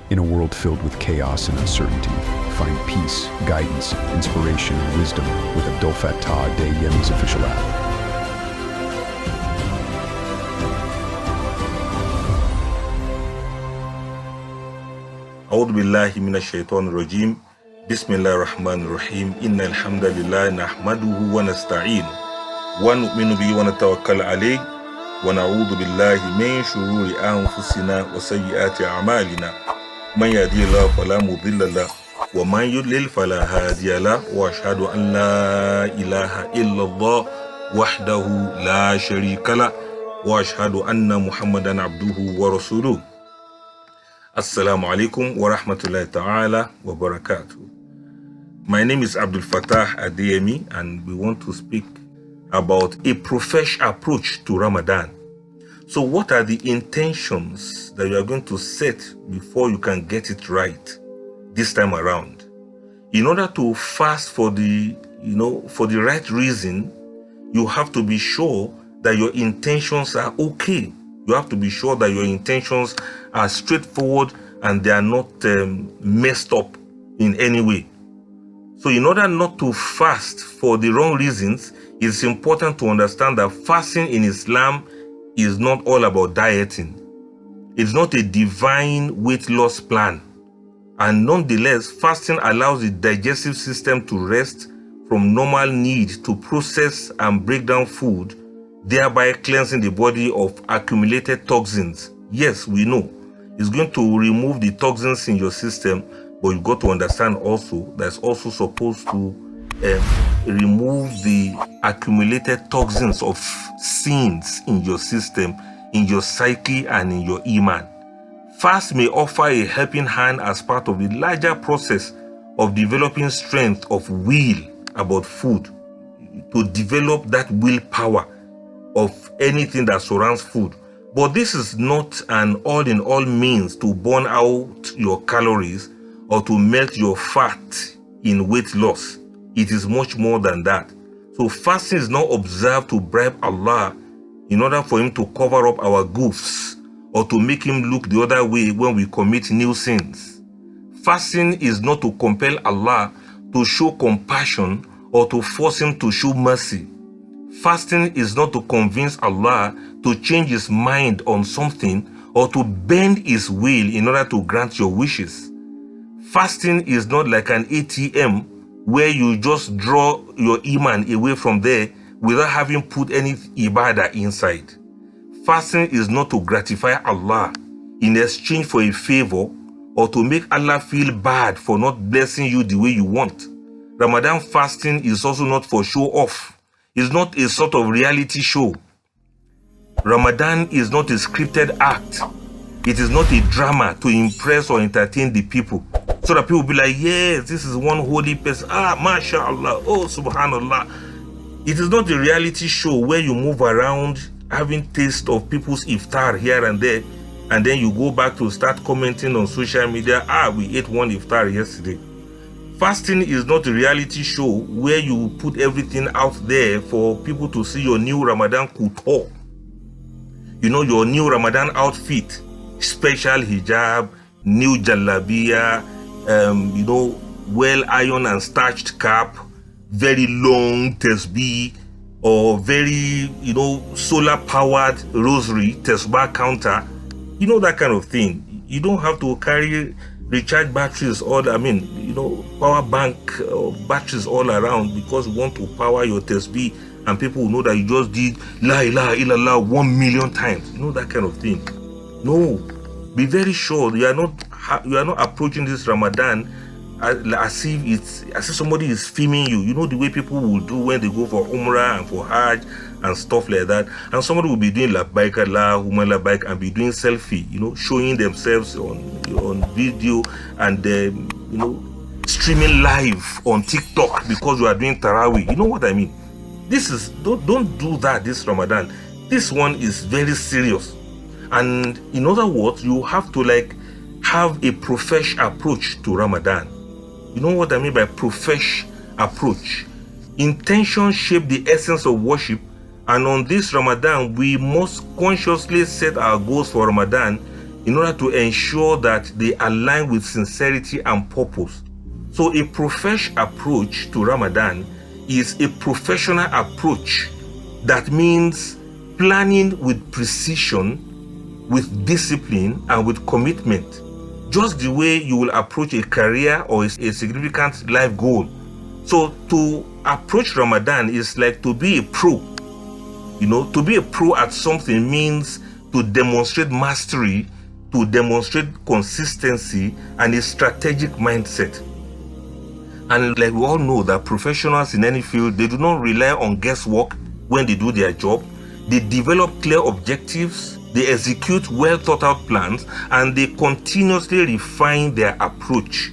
In a world filled with chaos and uncertainty, find peace, guidance, inspiration, and wisdom with Abdul Fattah Day Yemen's official app. أعوذ بالله من الشيطان الرجيم بسم الله الرحمن الرحيم إن الحمد لله نحمده ونستعينه ونؤمن به ونتوكل عليه ونعوذ بالله من شرور أنفسنا وسيئات أعمالنا من يهدي الله فلا مضل له ومن يضلل فلا هادي له وأشهد أن لا إله إلا الله وحده لا شريك له وأشهد أن محمدا عبده ورسوله. Assalamu alaikum wa rahmatullahi ta'ala wa barakatuh. My name is Abdul Fattah Adeyemi, and we want to speak about a Profesh approach to Ramadan. So what are the intentions that you are going to set before you can get it right this time around? In order to fast for the right reason, you have to be sure that your intentions are okay. You have to be sure that your intentions are straightforward and they are not messed up in any way. So in order not to fast for the wrong reasons, it's important to understand that fasting in Islam is not all about dieting. It's not a divine weight loss plan. And nonetheless, fasting allows the digestive system to rest from normal need to process and break down food, thereby cleansing the body of accumulated toxins. Yes, we know it's going to remove the toxins in your system, but you've got to understand also that's also supposed to remove the accumulated toxins of sins in your system, in your psyche, and in your iman. Fast may offer a helping hand as part of the larger process of developing strength of will about food, to develop that willpower of anything that surrounds food. But this is not an all-in-all means to burn out your calories or to melt your fat in weight loss. It is much more than that. So fasting is not observed to bribe Allah in order for him to cover up our goofs or to make him look the other way when we commit new sins. Fasting is not to compel Allah to show compassion or to force him to show mercy. Fasting is not to convince Allah to change his mind on something or to bend his will in order to grant your wishes. Fasting is not like an ATM where you just draw your iman away from there without having put any ibadah inside. Fasting is not to gratify Allah in exchange for a favor or to make Allah feel bad for not blessing you the way you want. Ramadan fasting is also not for show off. It's not a sort of reality show. Ramadan is not a scripted act. It is not a drama to impress or entertain the people, so that people will be like, yes, this is one holy person. MashaAllah. Oh, subhanallah. It is not a reality show where you move around having taste of people's iftar here and there, and then you go back to start commenting on social media, we ate one iftar yesterday. Fasting is not a reality show where you put everything out there for people to see your new Ramadan couture. Your new Ramadan outfit, special hijab, new jalabiya, well ironed and starched cap, very long tasbih, or very, solar powered rosary, tasbih counter, that kind of thing. You don't have to carry recharge batteries power bank batteries all around because you want to power your tasbih and people will know that you just did la ilaha illallah 1 million times, that kind of thing. No, be very sure you are not approaching this Ramadan as if somebody is filming you. The way people will do when they go for Umrah and for Hajj and stuff like that, and somebody will be doing labbaik Allahumma labbaik and be doing selfie, showing themselves on video and streaming live on TikTok because you are doing Tarawih. You know what I mean? This is don't do that this Ramadan. This one is very serious, and in other words, you have to have a Profesh approach to Ramadan. You know what I mean by Profesh approach? Intention shape the essence of worship, and on this Ramadan, we must consciously set our goals for Ramadan in order to ensure that they align with sincerity and purpose. So a Profesh approach to Ramadan is a professional approach. That means planning with precision, with discipline, and with commitment. Just the way you will approach a career or a significant life goal. So to approach Ramadan is like to be a pro. To be a pro at something means to demonstrate mastery, to demonstrate consistency and a strategic mindset. And like we all know that professionals in any field, they do not rely on guesswork when they do their job. They develop clear objectives, they execute well thought out plans, and they continuously refine their approach.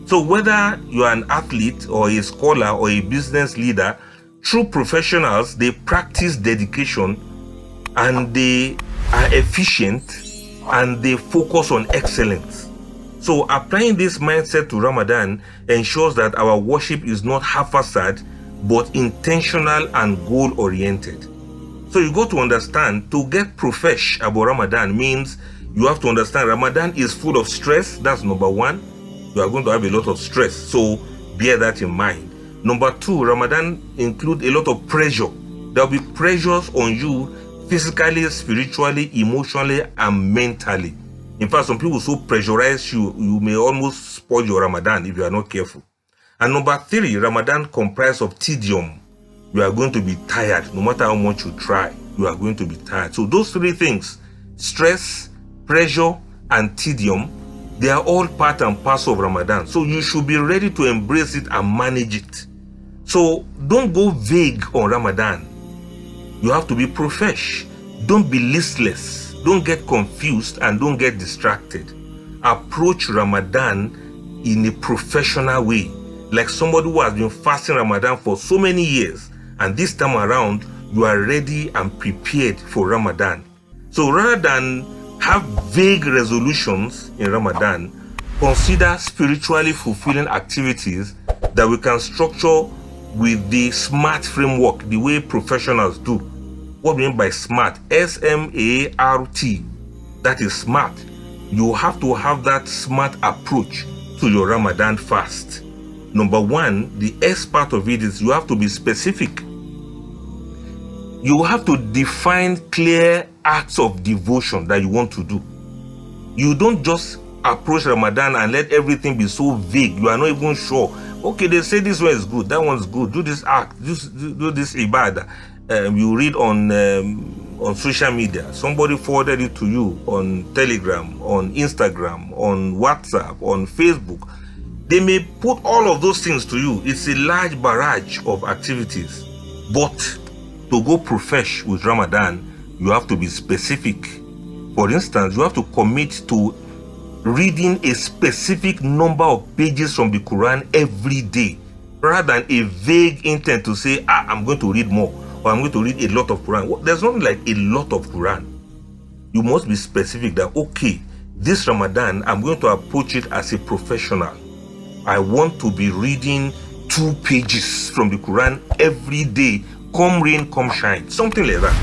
So whether you are an athlete or a scholar or a business leader, true professionals, they practice dedication and they are efficient and they focus on excellence. So applying this mindset to Ramadan ensures that our worship is not haphazard but intentional and goal-oriented. So you got to understand, to get Profesh about Ramadan means you have to understand Ramadan is full of stress. That's number one. You are going to have a lot of stress, so bear that in mind. Number two, Ramadan includes a lot of pressure. There will be pressures on you physically, spiritually, emotionally, and mentally. In fact, some people so pressurize you, you may almost spoil your Ramadan if you are not careful. And number three, Ramadan comprises of tedium. You are going to be tired. No matter how much you try, you are going to be tired. So those three things, stress, pressure, and tedium, they are all part and parcel of Ramadan. So you should be ready to embrace it and manage it. So don't go vague on Ramadan. You have to be Profesh. Don't be listless. Don't get confused and don't get distracted. Approach Ramadan in a professional way, like somebody who has been fasting Ramadan for so many years, and this time around you are ready and prepared for Ramadan. So rather than have vague resolutions in Ramadan, consider spiritually fulfilling activities that we can structure with the S.M.A.R.T framework, the way professionals do. What we mean by S.M.A.R.T? S.M.A.R.T. That is smart. You have to have that smart approach to your Ramadan fast. Number one, the S part of it is you have to be specific. You have to define clear acts of devotion that you want to do. You don't just approach Ramadan and let everything be so vague. You are not even sure. Okay, they say this one is good, that one's good. Do this act, do this ibadah. You read on social media. Somebody forwarded it to you on Telegram, on Instagram, on WhatsApp, on Facebook. They may put all of those things to you. It's a large barrage of activities. But to go Profesh with Ramadan, you have to be specific. For instance, you have to commit to reading a specific number of pages from the Quran every day, rather than a vague intent to say, I'm going to read more, or I'm going to read a lot of Quran. There's nothing like a lot of Quran. You must be specific that, okay, this Ramadan, I'm going to approach it as a professional. I want to be reading 2 pages from the Quran every day, come rain, come shine, something like that.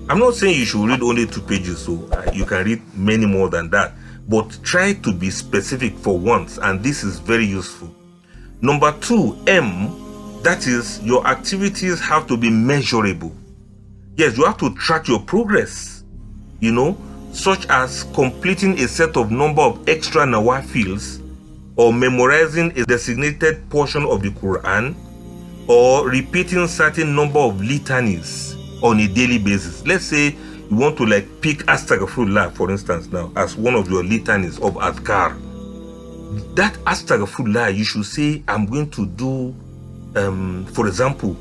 I'm not saying you should read only 2 pages, so you can read many more than that. But try to be specific for once, and this is very useful. Number 2, M, that is, your activities have to be measurable. Yes, you have to track your progress, such as completing a set of number of extra nawafils, or memorizing a designated portion of the Quran, or repeating certain number of litanies on a daily basis. Let's say you want to pick Astaghfirullah, for instance, now as one of your litanies of Adhkar. That Astaghfirullah, you should say, I'm going to do, for example,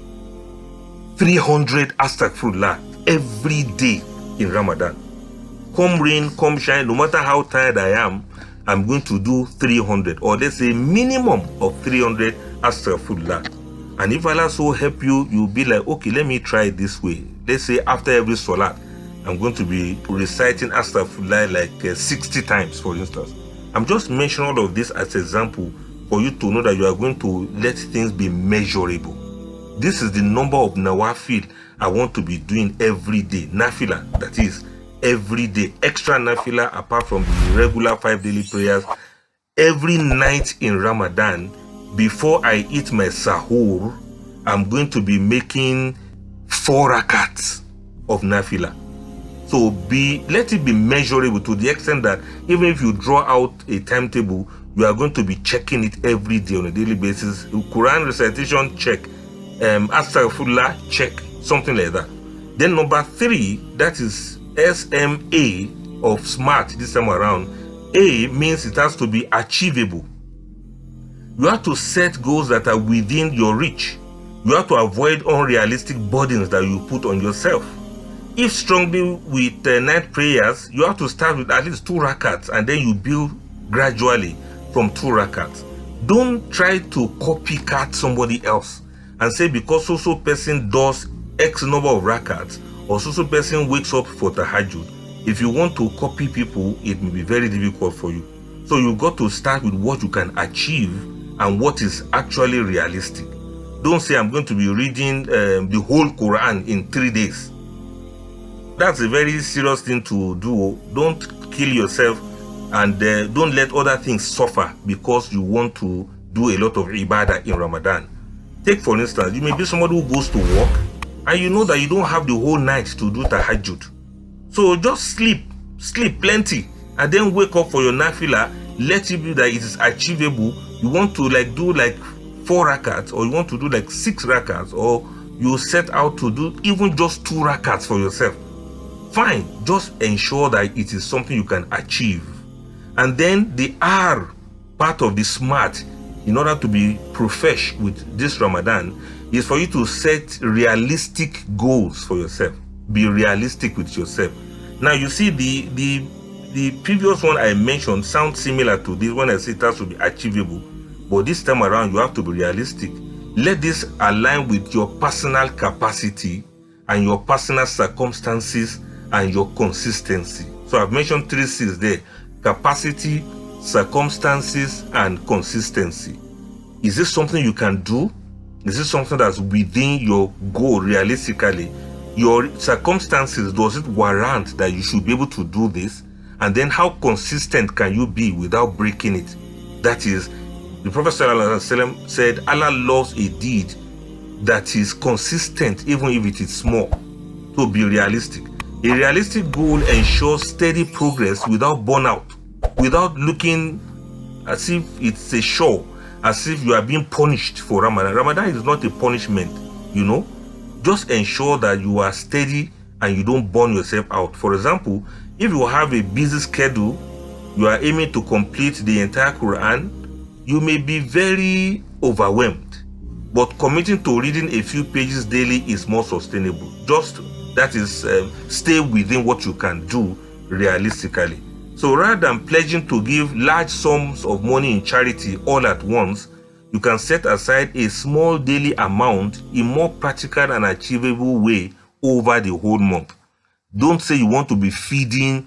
300 Astaghfirullah every day in Ramadan. Come rain, come shine, no matter how tired I am, I'm going to do 300, or let's say minimum of 300 Astaghfirullah. And if Allah so help you, you'll be like, okay, let me try it this way. Let's say after every salat, I'm going to be reciting Astaghfirullah 60 times, for instance. I'm just mentioning all of this as an example for you to know that you are going to let things be measurable. This is the number of nawafil I want to be doing every day. Nafila, that is, every day, extra nafila apart from the regular 5 daily prayers. Every night in Ramadan, before I eat my sahur, I'm going to be making 4 rakats of nafila. So let it be measurable to the extent that even if you draw out a timetable, you are going to be checking it every day on a daily basis. Quran recitation, check. Astaghfirullah, check. Something like that. Then number 3, that is S.M.A. of SMART this time around. A means it has to be achievable. You have to set goals that are within your reach. You have to avoid unrealistic burdens that you put on yourself. If strongly with night prayers, you have to start with at least 2 rakats and then you build gradually from 2 rakats. Don't try to copycat somebody else and say because so person does X number of rakats or so person wakes up for tahajjud. If you want to copy people, it may be very difficult for you. So you got to start with what you can achieve and what is actually realistic. Don't say I'm going to be reading the whole Quran in 3 days. That's a very serious thing to do. Don't kill yourself and don't let other things suffer because you want to do a lot of ibadah in Ramadan. Take for instance, you may be somebody who goes to work and you know that you don't have the whole night to do tahajjud. So just sleep plenty and then wake up for your nafila. Let it be that it is achievable. You want to do 4 rakats or you want to do 6 rakats or you set out to do even just 2 rakats for yourself. Fine, just ensure that it is something you can achieve. And then the R part of the SMART, in order to be Profesh with this Ramadan, is for you to set realistic goals for yourself. Be realistic with yourself. Now you see the previous one I mentioned sounds similar to this when I say it has to be achievable. But this time around, you have to be realistic. Let this align with your personal capacity and your personal circumstances and your consistency. So I've mentioned 3 C's there: capacity, circumstances, and consistency. Is this something you can do? Is this something that's within your goal realistically? Your circumstances, does it warrant that you should be able to do this? And then how consistent can you be without breaking it? That is, the Prophet ﷺ said, Allah loves a deed that is consistent even if it is small. So be realistic. A realistic goal ensures steady progress without burnout, without looking as if it's a show, as if you are being punished for Ramadan. Ramadan is not a punishment, you know. Just ensure that you are steady and you don't burn yourself out. For example, if you have a busy schedule, you are aiming to complete the entire Quran, you may be very overwhelmed. But committing to reading a few pages daily is more sustainable. Just that is, stay within what you can do realistically. So rather than pledging to give large sums of money in charity all at once, you can set aside a small daily amount in more practical and achievable way over the whole month. Don't say you want to be feeding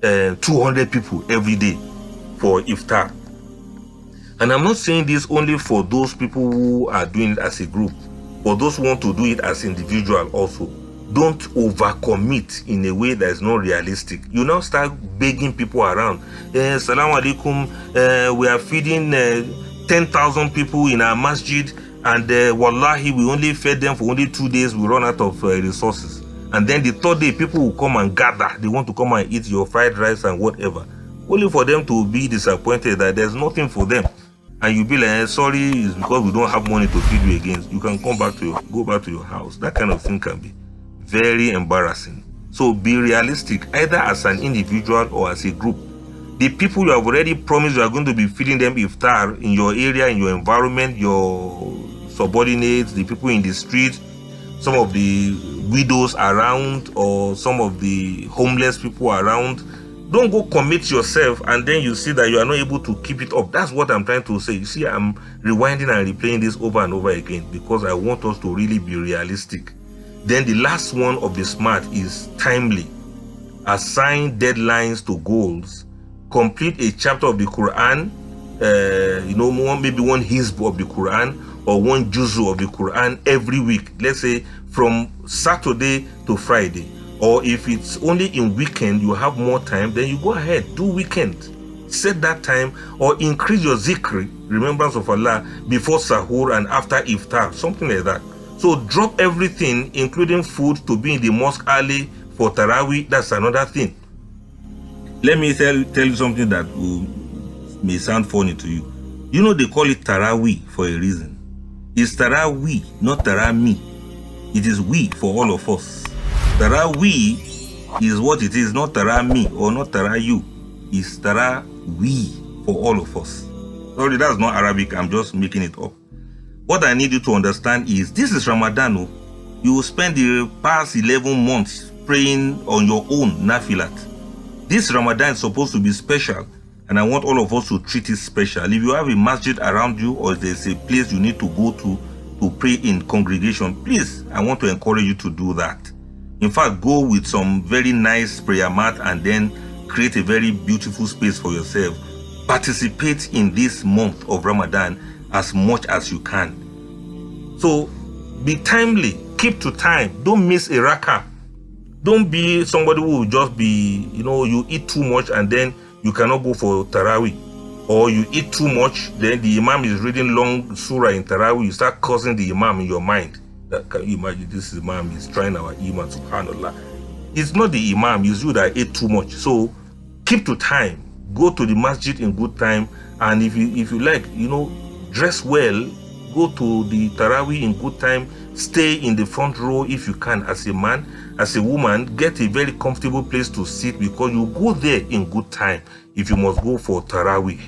200 people every day for iftar. And I'm not saying this only for those people who are doing it as a group, for those who want to do it as individual also. Don't overcommit in a way that is not realistic. You now start begging people around. Assalamu alaikum, we are feeding 10,000 people in our masjid, and wallahi, we only fed them for only 2 days. We run out of resources. And then the 3rd day, people will come and gather. They want to come and eat your fried rice and whatever. Only for them to be disappointed that there's nothing for them. And you'll be like, sorry, it's because we don't have money to feed you again. You can go back to your house. That kind of thing can be very embarrassing. So be realistic, either as an individual or as a group. The people you have already promised you are going to be feeding them iftar in your area, in your environment, your subordinates, the people in the street, some of the widows around, or some of the homeless people around. Don't go commit yourself and then you see that you are not able to keep it up. That's what I'm trying to say. You see, I'm rewinding and replaying this over and over again because I want us to really be realistic. Then the last one of the SMART is timely. Assign deadlines to goals. Complete a chapter of the Quran, maybe one hizb of the Quran or one juzu of the Quran every week. Let's say from Saturday to Friday, Or if it's only in weekend, you have more time, then you go ahead, do weekend. Set that time, or increase your zikr, remembrance of Allah, before sahur and after iftar, something like that. So drop everything, including food, to be in the mosque early for Taraweeh. That's another thing. Let me tell you something that may sound funny to you. You know they call it Taraweeh for a reason. It's Taraweeh, not Tarami. It is we for all of us. Taraweeh is what it is, not Tarami or not Tarayu. It's Taraweeh for all of us. Sorry, that's not Arabic. I'm just making it up. What I need you to understand is this is Ramadan. You will spend the past 11 months praying on your own nafilat. This Ramadan is supposed to be special, and I want all of us to treat it special. If you have a masjid around you, or there's a place you need to go to pray in congregation, please, I want to encourage you to do that. In fact, go with some very nice prayer mat and then create a very beautiful space for yourself. Participate in this month of Ramadan as much as you can. So be timely, keep to time, don't miss a rakah. Don't be somebody who will just be, you eat too much and then you cannot go for Taraweeh. Or you eat too much, then the Imam is reading long surah in Taraweeh, you start cursing the Imam in your mind. Can you imagine this Imam is trying our Iman, subhanAllah. It's not the Imam, it's you that ate too much. So keep to time, go to the masjid in good time, and if you like, dress well, go to the Taraweeh in good time, stay in the front row if you can as a man. As a woman, get a very comfortable place to sit, because you go there in good time if you must go for Taraweeh.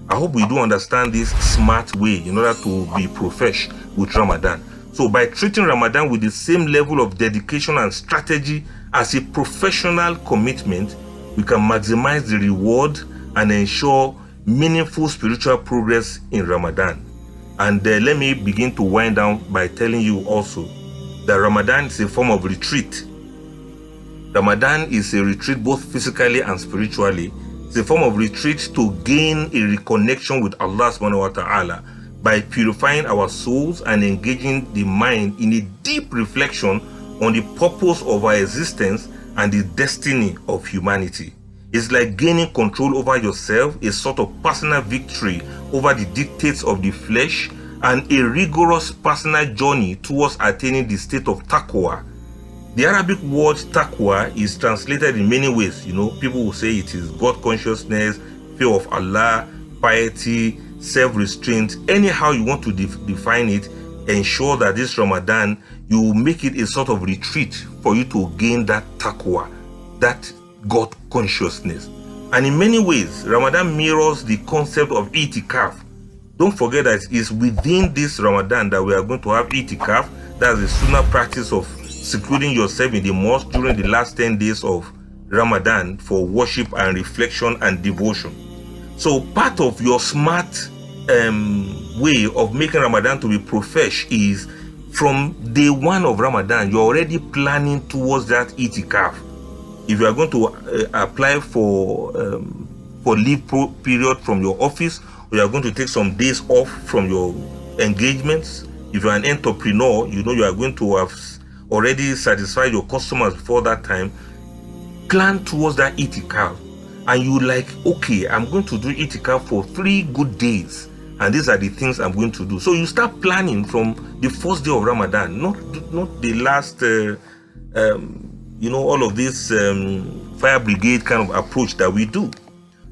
I hope we do understand this smart way in order to be Profesh with Ramadan. So by treating Ramadan with the same level of dedication and strategy as a professional commitment, we can maximize the reward and ensure meaningful spiritual progress in Ramadan. And let me begin to wind down by telling you also that Ramadan is a form of retreat. Ramadan is a retreat both physically and spiritually. It's a form of retreat to gain a reconnection with Allah subhanahu wa ta'ala by purifying our souls and engaging the mind in a deep reflection on the purpose of our existence and the destiny of humanity. It's like gaining control over yourself, a sort of personal victory over the dictates of the flesh, and a rigorous personal journey towards attaining the state of taqwa. The Arabic word taqwa is translated in many ways. People will say it is God consciousness, fear of Allah, piety, self-restraint. Anyhow you want to define it, ensure that this Ramadan, you make it a sort of retreat for you to gain that taqwa, that God consciousness. And in many ways, Ramadan mirrors the concept of itikaf. Don't forget that it's within this Ramadan that we are going to have itikaf. That's the sunnah practice of secluding yourself in the mosque during the last 10 days of Ramadan for worship and reflection and devotion. So part of your smart way of making Ramadan to be Profesh is from day one of Ramadan, you're already planning towards that itikaf. If you are going to apply for leave period from your office, or you are going to take some days off from your engagements, if you are an entrepreneur, you are going to have already satisfied your customers before that time, plan towards that itikaf. And you okay, I'm going to do itikaf for 3 good days, and these are the things I'm going to do. So you start planning from the first day of Ramadan, not the last all of this fire brigade kind of approach that we do.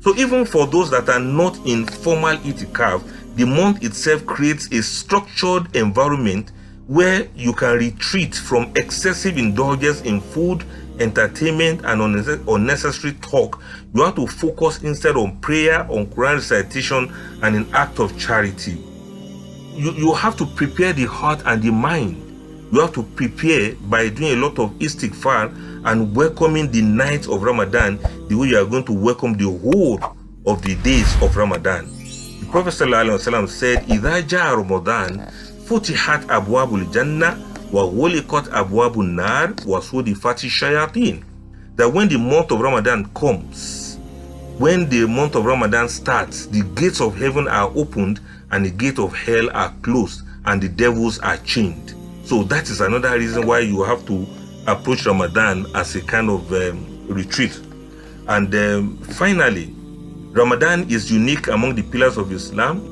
So even for those that are not in formal itikaf, the month itself creates a structured environment where you can retreat from excessive indulgence in food, entertainment, and unnecessary talk. You have to focus instead on prayer, on Quran recitation, and an act of charity. You have to prepare the heart and the mind. You have to prepare by doing a lot of istighfar and welcoming the nights of Ramadan the way you are going to welcome the whole of the days of Ramadan. The Prophet ﷺ said, إِذَا جَاءَ رَمَضَانَ فُتِحَتْ أَبْوَابُ الْجَنَّةِ وَغُلِقَتْ أَبْوَابُ النَّارِ وَصُدِفَتِ الشَّيَاطِينِ. That when the month of Ramadan comes, when the month of Ramadan starts, the gates of heaven are opened and the gates of hell are closed and the devils are chained. So that is another reason why you have to approach Ramadan as a kind of retreat. And finally, Ramadan is unique among the pillars of Islam.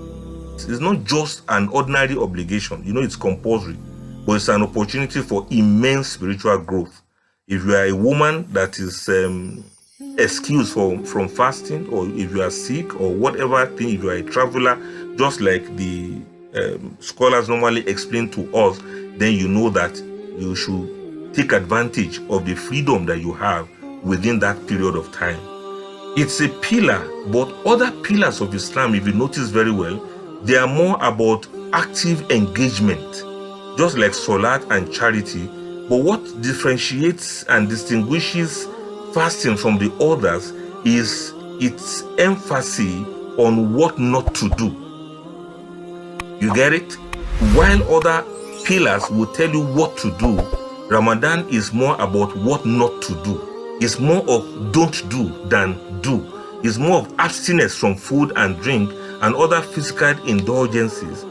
It's not just an ordinary obligation. It's compulsory, but it's an opportunity for immense spiritual growth. If you are a woman that is excused from fasting, or if you are sick or whatever thing, if you are a traveler, just like the scholars normally explain to us, then you know that you should take advantage of the freedom that you have within that period of time. It's a pillar, but other pillars of Islam, if you notice very well, they are more about active engagement, just like salat and charity. But what differentiates and distinguishes fasting from the others is its emphasis on what not to do. You get it? While other pillars will tell you what to do, Ramadan is more about what not to do. It's more of don't do than do. It's more of abstinence from food and drink and other physical indulgences.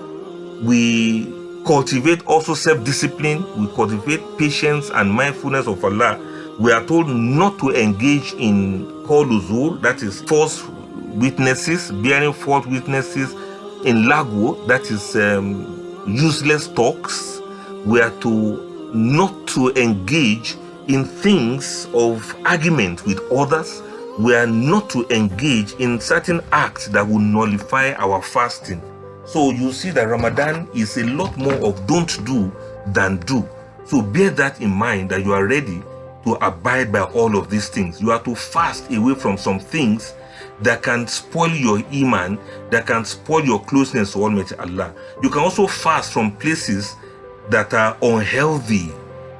We cultivate also self-discipline. We cultivate patience and mindfulness of Allah. We are told not to engage in qawlu, that is false witnesses, bearing false witnesses, in lagwo, that is useless talks. We are to not to engage in things of argument with others. We are not to engage in certain acts that will nullify our fasting. So you see that Ramadan is a lot more of don't do than do. So bear that in mind, that you are ready to abide by all of these things. You are to fast away from some things that can spoil your iman, that can spoil your closeness to Almighty Allah. You can also fast from places that are unhealthy.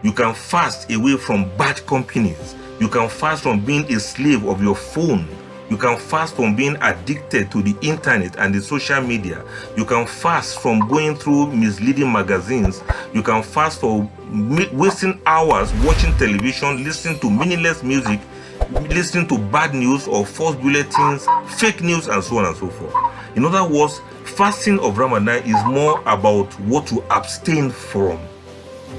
You can fast away from bad companies. You can fast from being a slave of your phone. You can fast from being addicted to the internet and the social media. You can fast from going through misleading magazines. You can fast for wasting hours watching television, listening to meaningless music, listening to bad news or false bulletins, fake news, and so on and so forth. In other words, fasting of Ramadan is more about what to abstain from.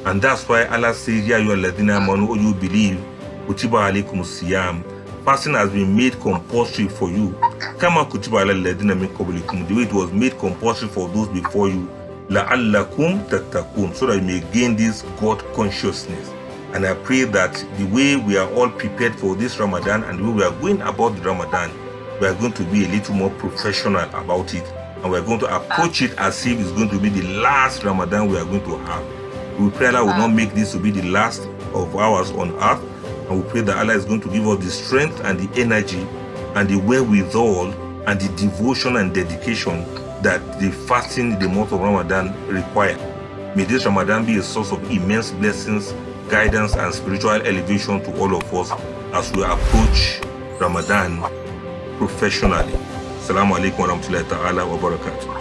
And that's why Allah says, Ya ayyuhalladhina amanu, you believe, kutiba alaykum siyam. Fasting has been made compulsory for you. Kama kutiba alal ladina min qablikum, the way it was made compulsory for those before you. La'allakum tattaqun, so that you may gain this God consciousness. And I pray that the way we are all prepared for this Ramadan and the way we are going about the Ramadan, we are going to be a little more professional about it. And we are going to approach it as if it's going to be the last Ramadan we are going to have. We pray Allah will not make this to be the last of ours on earth. And we pray that Allah is going to give us the strength and the energy and the wherewithal and the devotion and dedication that the fasting in the month of Ramadan require. May this Ramadan be a source of immense blessings, guidance, and spiritual elevation to all of us as we approach Ramadan professionally. Assalamu alaikum wa rahmatullahi ta'ala wa barakatuh.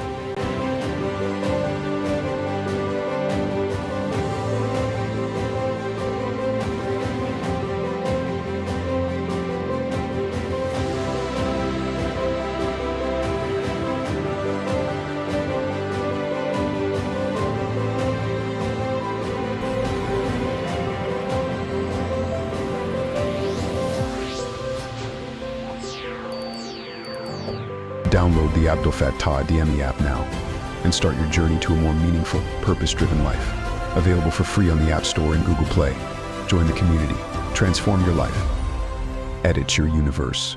Download the S.M.A.R.T app now and start your journey to a more meaningful, purpose-driven life. Available for free on the App Store and Google Play. Join the community. Transform your life. Edit your universe.